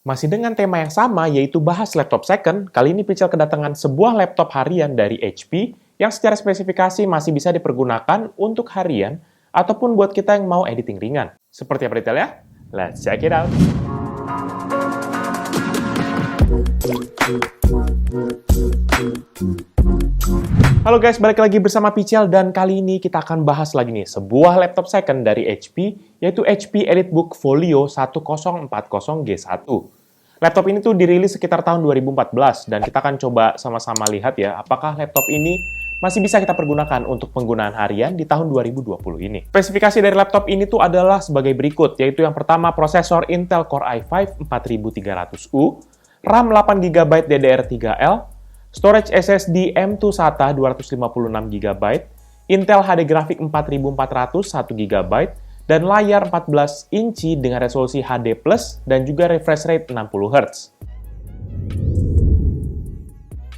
Masih dengan tema yang sama, yaitu bahas laptop second, kali ini Pichel kedatangan sebuah laptop harian dari HP yang secara spesifikasi masih bisa dipergunakan untuk harian ataupun buat kita yang mau editing ringan. Seperti apa detailnya? Let's check it out! Halo guys, balik lagi bersama Pichel dan kali ini kita akan bahas lagi nih sebuah laptop second dari HP, yaitu HP EliteBook Folio 1040G1. Laptop ini tuh dirilis sekitar tahun 2014 dan kita akan coba sama-sama lihat ya apakah laptop ini masih bisa kita pergunakan untuk penggunaan harian di tahun 2020 ini. Spesifikasi dari laptop ini tuh adalah sebagai berikut, yaitu yang pertama prosesor Intel Core i5 4300U, RAM 8GB DDR3L, storage SSD M2 SATA 256GB, Intel HD Graphic 4400 1GB, dan layar 14 inci dengan resolusi HD+, dan juga refresh rate 60Hz.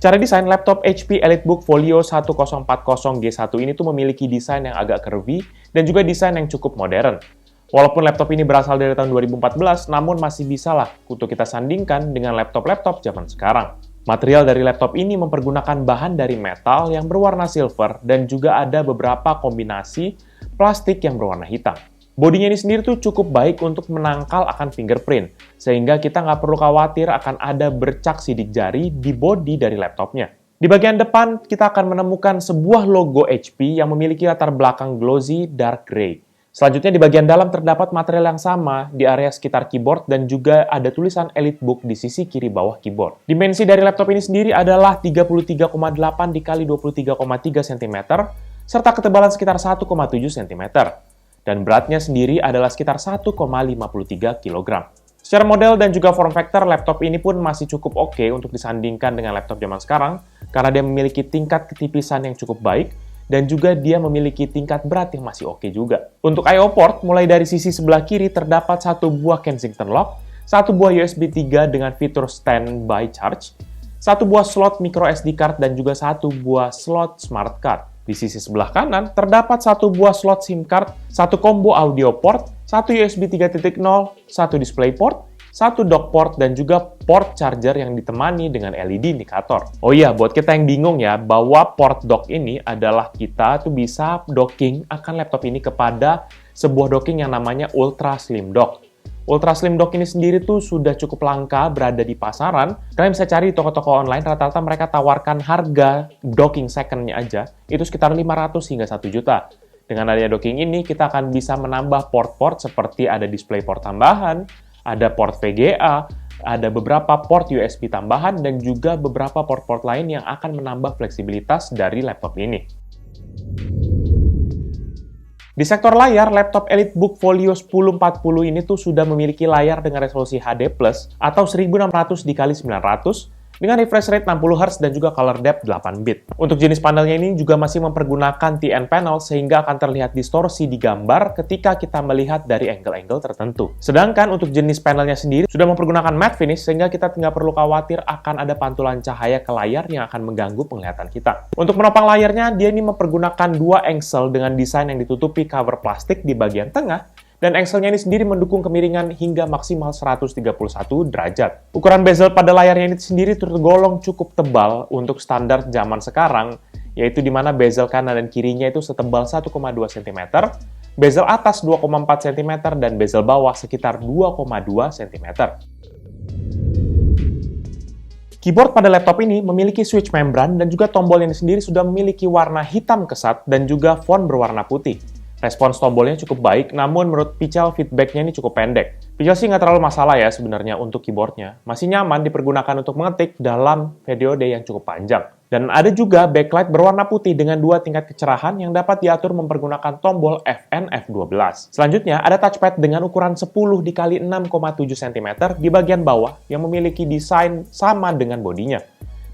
Cara desain laptop HP EliteBook Folio 1040G1 ini tuh memiliki desain yang agak curvy, dan juga desain yang cukup modern. Walaupun laptop ini berasal dari tahun 2014, namun masih bisa lah untuk kita sandingkan dengan laptop-laptop zaman sekarang. Material dari laptop ini mempergunakan bahan dari metal yang berwarna silver, dan juga ada beberapa kombinasi plastik yang berwarna hitam. Bodinya ini sendiri tuh cukup baik untuk menangkal akan fingerprint, sehingga kita nggak perlu khawatir akan ada bercak sidik jari di bodi dari laptopnya. Di bagian depan, kita akan menemukan sebuah logo HP yang memiliki latar belakang glossy dark gray. Selanjutnya di bagian dalam terdapat material yang sama di area sekitar keyboard dan juga ada tulisan EliteBook di sisi kiri bawah keyboard. Dimensi dari laptop ini sendiri adalah 33,8 x 23,3 cm, serta ketebalan sekitar 1,7 cm. Dan beratnya sendiri adalah sekitar 1,53 kg. Secara model dan juga form factor, laptop ini pun masih cukup oke untuk disandingkan dengan laptop zaman sekarang, karena dia memiliki tingkat ketipisan yang cukup baik, dan juga dia memiliki tingkat berat yang masih oke juga. Untuk I/O port, mulai dari sisi sebelah kiri terdapat satu buah Kensington lock, satu buah USB 3 dengan fitur standby charge, satu buah slot micro SD card, dan juga satu buah slot smart card. Di sisi sebelah kanan, terdapat satu buah slot SIM card, satu combo audio port, satu USB 3.0, satu display port, satu dock port, dan juga port charger yang ditemani dengan LED indikator. Oh iya, buat kita yang bingung ya, bahwa port dock ini adalah kita tuh bisa docking akan laptop ini kepada sebuah docking yang namanya Ultra Slim Dock. Ultra Slim Dock ini sendiri tuh sudah cukup langka berada di pasaran. Kalian bisa cari di toko-toko online, rata-rata mereka tawarkan harga docking second-nya aja, itu sekitar 500 hingga 1 juta. Dengan adanya docking ini, kita akan bisa menambah port-port seperti ada display port tambahan, ada port VGA, ada beberapa port USB tambahan, dan juga beberapa port-port lain yang akan menambah fleksibilitas dari laptop ini. Di sektor layar, laptop EliteBook Folio 1040 ini tuh sudah memiliki layar dengan resolusi HD+, atau 1600 x 900, dengan refresh rate 60Hz dan juga color depth 8 bit. Untuk jenis panelnya ini juga masih mempergunakan TN panel sehingga akan terlihat distorsi di gambar ketika kita melihat dari angle-angle tertentu. Sedangkan untuk jenis panelnya sendiri sudah mempergunakan matte finish sehingga kita tidak perlu khawatir akan ada pantulan cahaya ke layar yang akan mengganggu penglihatan kita. Untuk menopang layarnya, dia ini mempergunakan dua engsel dengan desain yang ditutupi cover plastik di bagian tengah, dan engselnya ini sendiri mendukung kemiringan hingga maksimal 131 derajat. Ukuran bezel pada layarnya ini sendiri tergolong cukup tebal untuk standar zaman sekarang, yaitu di mana bezel kanan dan kirinya itu setebal 1,2 cm, bezel atas 2,4 cm, dan bezel bawah sekitar 2,2 cm. Keyboard pada laptop ini memiliki switch membran dan juga tombol ini sendiri sudah memiliki warna hitam kesat dan juga font berwarna putih. Respons tombolnya cukup baik, namun menurut Pichel feedback-nya ini cukup pendek. Pichel sih nggak terlalu masalah ya sebenarnya untuk keyboardnya. Masih nyaman dipergunakan untuk mengetik dalam periode yang cukup panjang. Dan ada juga backlight berwarna putih dengan dua tingkat kecerahan yang dapat diatur mempergunakan tombol Fn F12. Selanjutnya ada touchpad dengan ukuran 10 x 6,7 cm di bagian bawah yang memiliki desain sama dengan bodinya.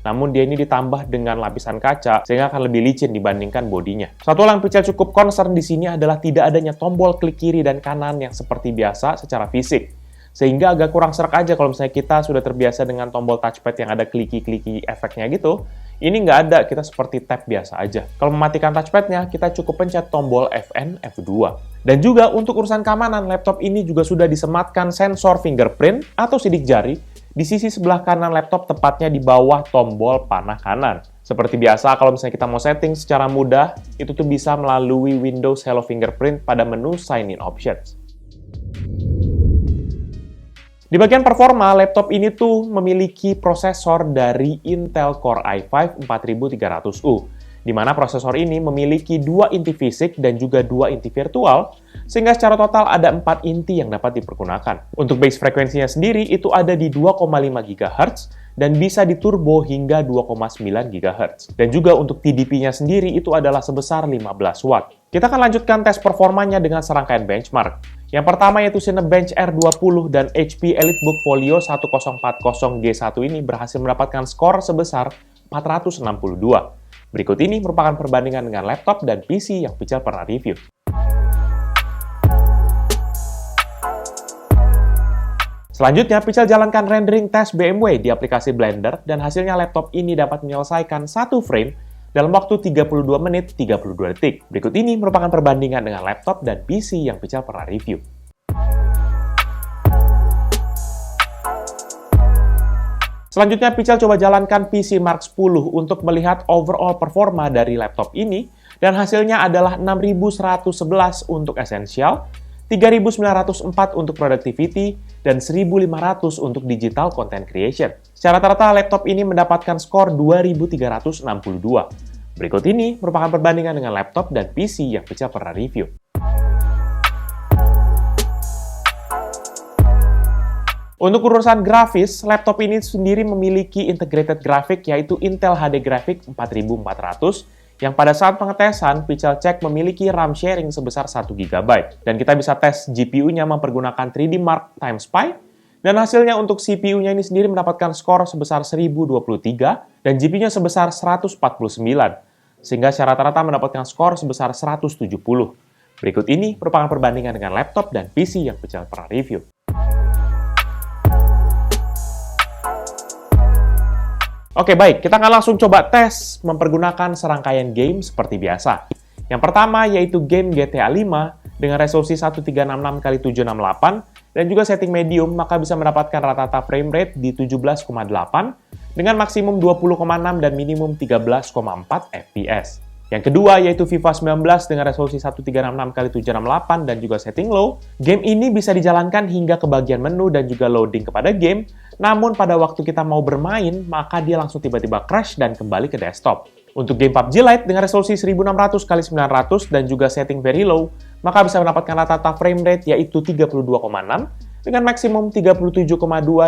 Namun dia ini ditambah dengan lapisan kaca sehingga akan lebih licin dibandingkan bodinya. Satu hal yang Pichel cukup concern di sini adalah tidak adanya tombol klik kiri dan kanan yang seperti biasa secara fisik. Sehingga agak kurang serak aja kalau misalnya kita sudah terbiasa dengan tombol touchpad yang ada kliki-kliki efeknya gitu. Ini nggak ada, kita seperti tap biasa aja. Kalau mematikan touchpad-nya, kita cukup pencet tombol Fn, F2. Dan juga untuk urusan keamanan, laptop ini juga sudah disematkan sensor fingerprint atau sidik jari di sisi sebelah kanan laptop, tepatnya di bawah tombol panah kanan. Seperti biasa, kalau misalnya kita mau setting secara mudah, itu tuh bisa melalui Windows Hello Fingerprint pada menu Sign In Options. Di bagian performa, laptop ini tuh memiliki prosesor dari Intel Core i5 4300U, di mana prosesor ini memiliki 2 inti fisik dan juga 2 inti virtual, sehingga secara total ada 4 inti yang dapat dipergunakan. Untuk base frekuensinya sendiri itu ada di 2,5 GHz dan bisa diturbo hingga 2,9 GHz. Dan juga untuk TDP-nya sendiri itu adalah sebesar 15 Watt. Kita akan lanjutkan tes performanya dengan serangkaian benchmark. Yang pertama yaitu Cinebench R20 dan HP EliteBook Folio 1040G1 ini berhasil mendapatkan skor sebesar 462. Berikut ini merupakan perbandingan dengan laptop dan PC yang Pichal pernah review. Selanjutnya, Pichal jalankan rendering tes BMW di aplikasi Blender dan hasilnya laptop ini dapat menyelesaikan 1 frame dalam waktu 32 menit 32 detik. Berikut ini merupakan perbandingan dengan laptop dan PC yang Pichal pernah review. Selanjutnya, Pichal coba jalankan PC Mark 10 untuk melihat overall performa dari laptop ini, dan hasilnya adalah 6111 untuk Essential, 3904 untuk Productivity, dan 1500 untuk Digital Content Creation. Secara rata-rata, laptop ini mendapatkan skor 2362. Berikut ini merupakan perbandingan dengan laptop dan PC yang Pichal pernah review. Untuk urusan grafis, laptop ini sendiri memiliki integrated graphic yaitu Intel HD Graphic 4400 yang pada saat pengetesan, Pichal cek memiliki RAM sharing sebesar 1 GB. Dan kita bisa tes GPU-nya mempergunakan 3D Mark Time Spy, dan hasilnya untuk CPU-nya ini sendiri mendapatkan skor sebesar 1023 dan GPU-nya sebesar 149, sehingga secara rata-rata mendapatkan skor sebesar 170. Berikut ini merupakan perbandingan dengan laptop dan PC yang Pichal pernah review. Oke, baik. Kita akan langsung coba tes mempergunakan serangkaian game seperti biasa. Yang pertama yaitu game GTA 5 dengan resolusi 1366x768 dan juga setting medium, maka bisa mendapatkan rata-rata frame rate di 17,8 dengan maksimum 20,6 dan minimum 13,4 FPS. Yang kedua yaitu FIFA 19 dengan resolusi 1366x768 dan juga setting low. Game ini bisa dijalankan hingga ke bagian menu dan juga loading kepada game, namun pada waktu kita mau bermain, maka dia langsung tiba-tiba crash dan kembali ke desktop. Untuk game PUBG Lite dengan resolusi 1600x900 dan juga setting very low, maka bisa mendapatkan rata-rata frame rate yaitu 32,6 dengan maksimum 37,2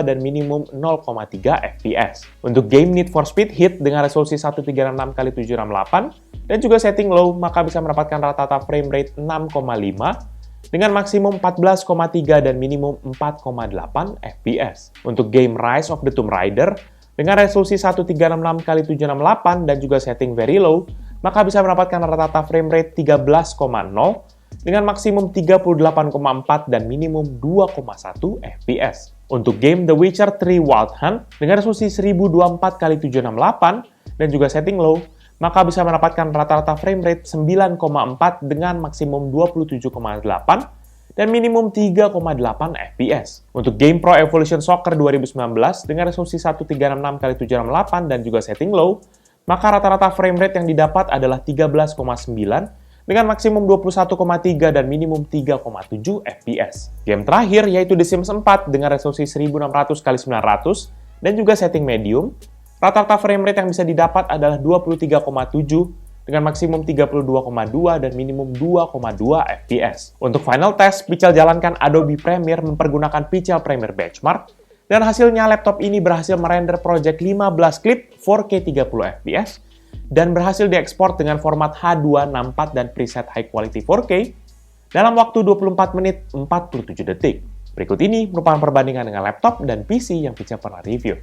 dan minimum 0,3 FPS. Untuk game Need for Speed Heat dengan resolusi 1366x768 dan juga setting low, maka bisa mendapatkan rata-rata frame rate 6,5 dengan maksimum 14,3 dan minimum 4,8 FPS. Untuk game Rise of the Tomb Raider dengan resolusi 1366x768 dan juga setting very low, maka bisa mendapatkan rata-rata frame rate 13,0 dengan maksimum 38,4 dan minimum 2,1 FPS. Untuk game The Witcher 3 Wild Hunt dengan resolusi 1024x768 dan juga setting low, maka bisa mendapatkan rata-rata frame rate 9,4 dengan maksimum 27,8 dan minimum 3,8 FPS. Untuk game Pro Evolution Soccer 2019 dengan resolusi 1366x768 dan juga setting low, maka rata-rata frame rate yang didapat adalah 13,9 dengan maksimum 21,3 dan minimum 3,7 FPS. Game terakhir yaitu The Sims 4 dengan resolusi 1600x900 dan juga setting medium. Rata-rata frame rate yang bisa didapat adalah 23,7 dengan maksimum 32,2 dan minimum 2,2 FPS. Untuk final test, Pichal jalankan Adobe Premiere mempergunakan Pichal Premiere Benchmark, dan hasilnya laptop ini berhasil merender project 15 klip 4K 30 FPS dan berhasil diekspor dengan format H264 dan preset high quality 4K dalam waktu 24 menit 47 detik. Berikut ini merupakan perbandingan dengan laptop dan PC yang Pichal pernah review.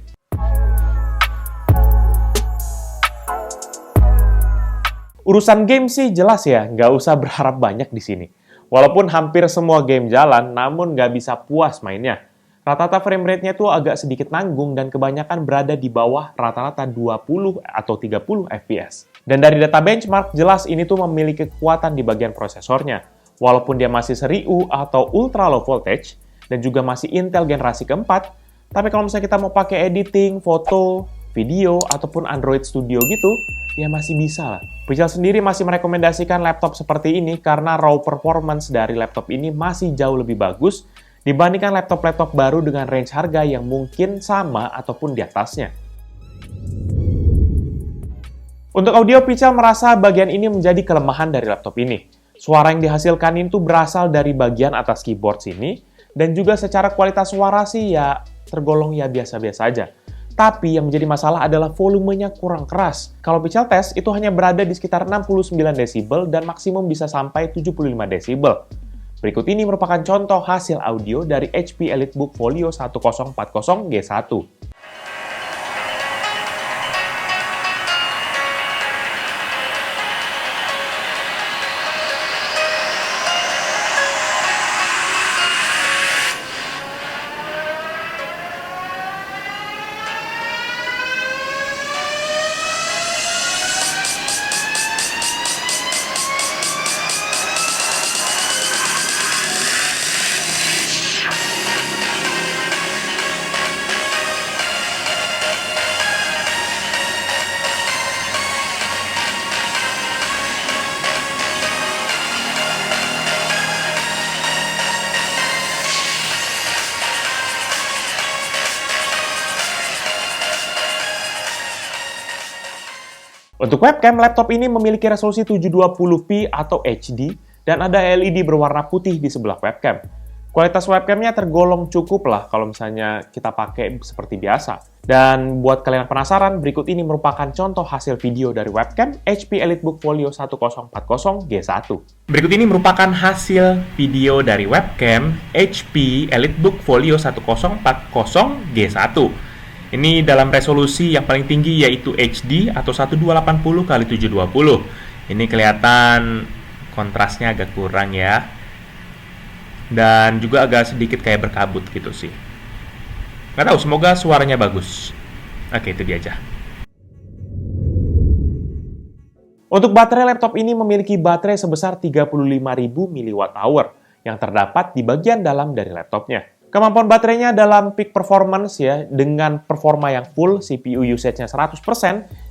Urusan game sih jelas ya, nggak usah berharap banyak di sini. Walaupun hampir semua game jalan, namun nggak bisa puas mainnya. Rata-rata frame rate-nya tuh agak sedikit nanggung dan kebanyakan berada di bawah rata-rata 20 atau 30 fps. Dan dari data benchmark, jelas ini tuh memiliki kekuatan di bagian prosesornya. Walaupun dia masih seri U atau ultra low voltage, dan juga masih Intel generasi keempat, tapi kalau misalnya kita mau pakai editing, foto, video, ataupun Android Studio gitu, ya masih bisa lah. Pichel sendiri masih merekomendasikan laptop seperti ini karena raw performance dari laptop ini masih jauh lebih bagus dibandingkan laptop-laptop baru dengan range harga yang mungkin sama ataupun di atasnya. Untuk audio, Pichel merasa bagian ini menjadi kelemahan dari laptop ini. Suara yang dihasilkan itu berasal dari bagian atas keyboard sini, dan juga secara kualitas suara sih ya tergolong ya biasa-biasa aja. Tapi yang menjadi masalah adalah volumenya kurang keras. Kalau Pichel tes, itu hanya berada di sekitar 69 desibel dan maksimum bisa sampai 75 desibel. Berikut ini merupakan contoh hasil audio dari HP EliteBook Folio 1040G1. Untuk webcam, laptop ini memiliki resolusi 720p atau HD dan ada LED berwarna putih di sebelah webcam. Kualitas webcamnya tergolong cukup lah kalau misalnya kita pakai seperti biasa. Dan buat kalian yang penasaran, berikut ini merupakan contoh hasil video dari webcam HP EliteBook Folio 1040G1. Berikut ini merupakan hasil video dari webcam HP EliteBook Folio 1040G1. Ini dalam resolusi yang paling tinggi yaitu HD atau 1280x720. Ini kelihatan kontrasnya agak kurang ya. Dan juga agak sedikit kayak berkabut gitu sih. Nggak tahu, semoga suaranya bagus. Oke, itu dia aja. Untuk baterai, laptop ini memiliki baterai sebesar 35.000 mAh yang terdapat di bagian dalam dari laptopnya. Kemampuan baterainya dalam peak performance ya, dengan performa yang full, CPU usage-nya 100%,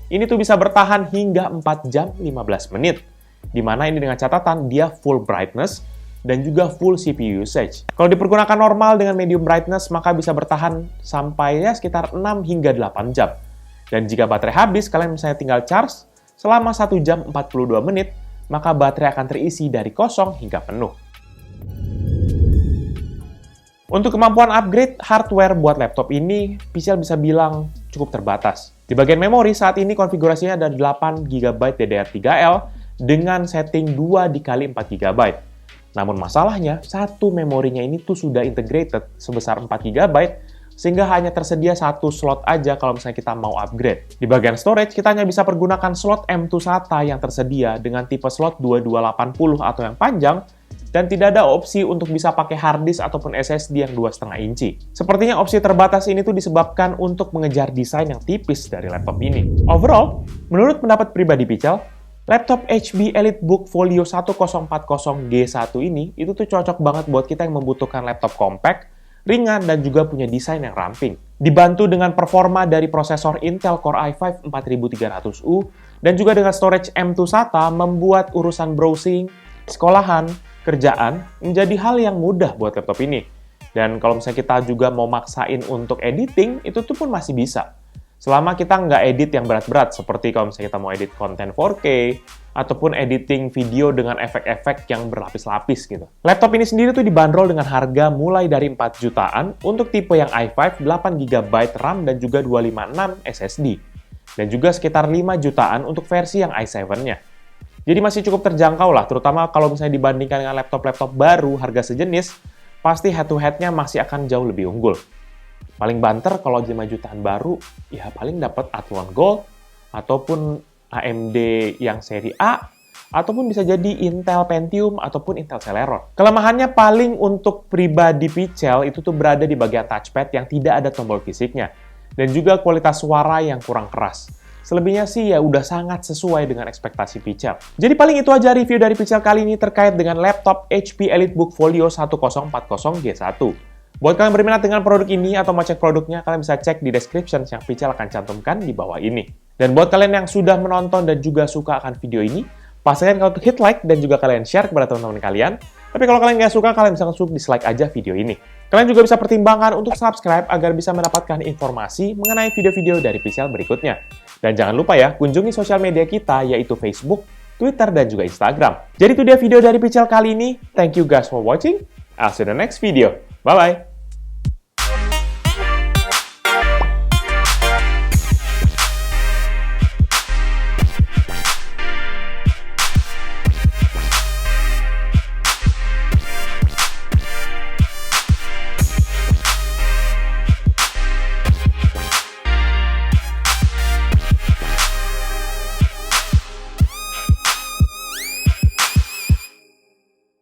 ini tuh bisa bertahan hingga 4 jam 15 menit. Dimana ini dengan catatan dia full brightness dan juga full CPU usage. Kalau dipergunakan normal dengan medium brightness, maka bisa bertahan sampai ya sekitar 6 hingga 8 jam. Dan jika baterai habis, kalian misalnya tinggal charge selama 1 jam 42 menit, maka baterai akan terisi dari kosong hingga penuh. Untuk kemampuan upgrade hardware buat laptop ini, Pichel bisa bilang cukup terbatas. Di bagian memori, saat ini konfigurasinya ada 8GB DDR3L dengan setting 2x4GB. Namun masalahnya, satu memorinya ini tuh sudah integrated sebesar 4GB, sehingga hanya tersedia satu slot aja kalau misalnya kita mau upgrade. Di bagian storage, kita hanya bisa pergunakan slot M2 SATA yang tersedia dengan tipe slot 2280 atau yang panjang, dan tidak ada opsi untuk bisa pakai hard disk ataupun SSD yang 2,5 inci. Sepertinya opsi terbatas ini tuh disebabkan untuk mengejar desain yang tipis dari laptop ini. Overall, menurut pendapat pribadi Pichel, laptop HP EliteBook Folio 1040G1 ini itu tuh cocok banget buat kita yang membutuhkan laptop compact, ringan, dan juga punya desain yang ramping. Dibantu dengan performa dari prosesor Intel Core i5 4300U dan juga dengan storage M2 SATA membuat urusan browsing, sekolahan, kerjaan menjadi hal yang mudah buat laptop ini. Dan kalau misalnya kita juga mau maksain untuk editing, itu tuh pun masih bisa. Selama kita nggak edit yang berat-berat, seperti kalau misalnya kita mau edit konten 4K, ataupun editing video dengan efek-efek yang berlapis-lapis gitu. Laptop ini sendiri tuh dibanderol dengan harga mulai dari 4 jutaan untuk tipe yang i5, 8GB RAM, dan juga 256 SSD. Dan juga sekitar 5 jutaan untuk versi yang i7-nya. Jadi masih cukup terjangkau lah, terutama kalau misalnya dibandingkan dengan laptop-laptop baru harga sejenis, pasti head-to-head-nya masih akan jauh lebih unggul. Paling banter kalau 5 jutaan baru, ya paling dapat Athlon Gold, ataupun AMD yang seri A, ataupun bisa jadi Intel Pentium ataupun Intel Celeron. Kelemahannya paling untuk pribadi Pichel itu tuh berada di bagian touchpad yang tidak ada tombol fisiknya, dan juga kualitas suara yang kurang keras. Selebihnya sih ya udah sangat sesuai dengan ekspektasi Pichel. Jadi paling itu aja review dari Pichel kali ini terkait dengan laptop HP EliteBook Folio 1040G1. Buat kalian berminat dengan produk ini atau mau cek produknya, kalian bisa cek di description yang Pichel akan cantumkan di bawah ini. Dan buat kalian yang sudah menonton dan juga suka akan video ini, pastikan kalian untuk hit like dan juga kalian share kepada teman-teman kalian. Tapi kalau kalian nggak suka, kalian bisa langsung dislike aja video ini. Kalian juga bisa pertimbangkan untuk subscribe agar bisa mendapatkan informasi mengenai video-video dari Pichel berikutnya. Dan jangan lupa ya, kunjungi sosial media kita yaitu Facebook, Twitter, dan juga Instagram. Jadi itu dia video dari Pichel kali ini. Thank you guys for watching. I'll see you in the next video. Bye-bye!